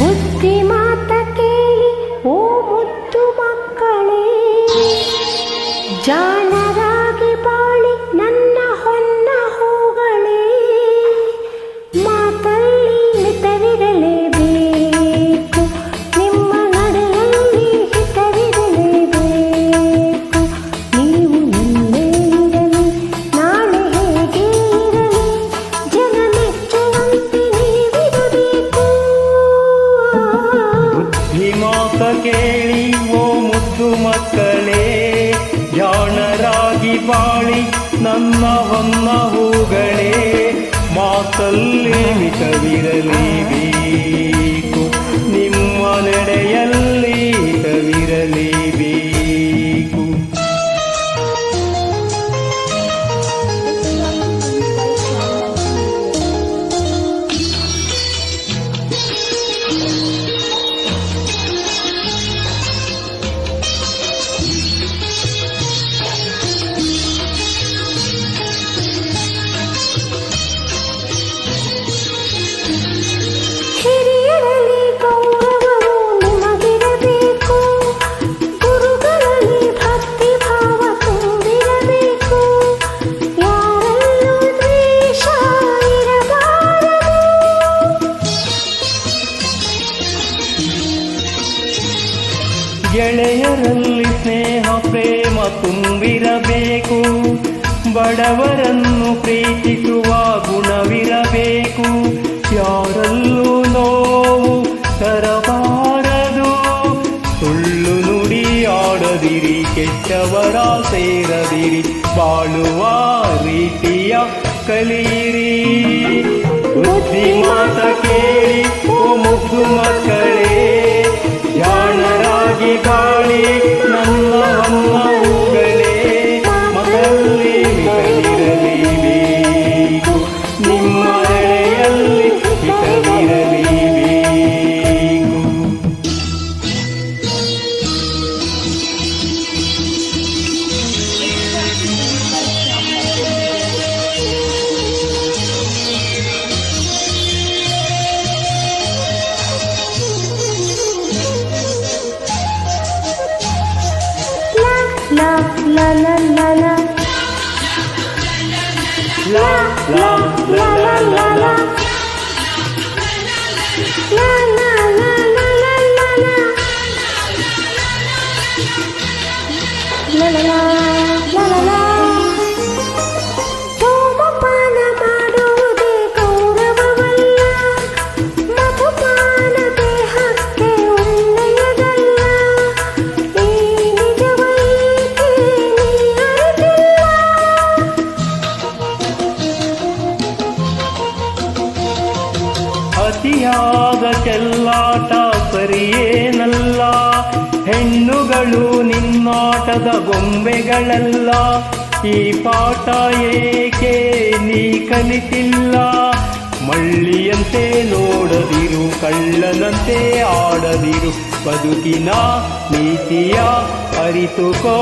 ಬುದ್ಧಿ ಮಾತ ಕೇಳಿ ಓ ಮುದ್ದು ಮಕ್ಕಳೇ, ಜಾಣರಾಗಿ ಬಾಳಿ ನನ್ನ ಹೊನ್ನ ಹೂಗಳೇ. ಮಾತಲ್ಲಿ ಮಿತವಿರಲೇಬೇಕು, ನಿಮ್ಮ ನಡೆಯಲ್ಲಿ ಹಿತವಿರಲೇಬೇಕು. ನೀವು ಎಲ್ಲೇ ಇರಲಿ, ನಾಳೆ ಹೇಗೆ ಇರಲಿ, ಜನ ಮೆಚ್ಚುವಂತೆ ನೀವಿರಬೇಕು. ಬುದ್ಧಿ ಮಾತ ಕೇಳಿ ಓ ಮುದ್ದು ಮಕ್ಕಳೇ, ಜಾಣರಾಗಿ ಬಾಳಿ ನನ್ನ ಹೊನ್ನ ಹೂಗಳೇ. ಮಾತಲ್ಲಿ ಮಿತವಿರಲೇಬೇಕು, ನಿಮ್ಮ ನಡೆಯಲ್ಲಿ ಹಿತವಿರಲೇಬೇಕು. ಹಿರಿಯರಲ್ಲಿ ಗೌರವವು ನಿಮಗಿರಬೇಕು, ಗುರುಗಳಲ್ಲಿ ಭಕ್ತಿ ಭಾವ ತುಂಬಿರಬೇಕು. ಯಾರಲ್ಲೂ ದ್ವೇಷ ಇರಬಾರದು, ಗೆಳೆಯರಲ್ಲಿ ಸ್ನೇಹ ಪ್ರೇಮ ತುಂಬಿರಬೇಕು, ಬಡವರನ್ನು ಪ್ರೀತಿಸುವ ಗುಣವಿರಬೇಕು. ಯಾರಲ್ಲೂ ನೋವು ತರಬಾರದು, ಸುಳ್ಳು ನುಡಿ ಆಡದಿರಿ, ಕೆಟ್ಟವರ ಸೇರದಿರಿ, ಬಾಳುವ ರೀತಿಯ ಕಲಿಯಿರಿ. ಬುದ್ಧಿ ಮಾತ ಕೇಳಿ ಓ ಮುದ್ದು ಮಕ್ಕಳೇ, ಜಾಣರಾಗಿ ಬಾಳಿ ನನ್ನ ಹೊನ್ನ ಹೂಗಳೇ. ಮಕ್ಕಳಲ್ಲಿ ಮಿತವಿರಲೇಬೇಕು, ನಿಮ್ಮ ನಡೆಯಲ್ಲಿ ಹಿತವಿರಲೇಬೇಕು. la la la la la La la la la la la. la la la la la la la la la la la la. ಧೂಮಪಾನ ಮಾಡುವುದೇ ಗೌರವವಲ್ಲ, ಮಧುಪಾನ ದೇಹಕ್ಕೆ ಒಳ್ಳೆಯದಲ್ಲ. ಈ ನಿಜವೈಕೆ ನೀ ಅರಿತಿಲ್ಲ. ಅತಿಯಾದ ಚೆಲ್ಲಾಟ ಸರಿಯೇನಲ್ಲ, ಹೆಣ್ಣುಗಳು ನಿನ್ನಾಟದ ಗೊಂಬೆಗಳಲ್ಲ. ಈ ಪಾಠ ಏಕೆ ನೀ ಕಲಿತಿಲ್ಲ, ಮಳ್ಳಿಯಂತೆ ನೋಡದಿರು, ಕಳ್ಳನಂತೆ ಆಡದಿರು, ಬದುಕಿನ ನೀತಿಯ ಅರಿತುಕೋ.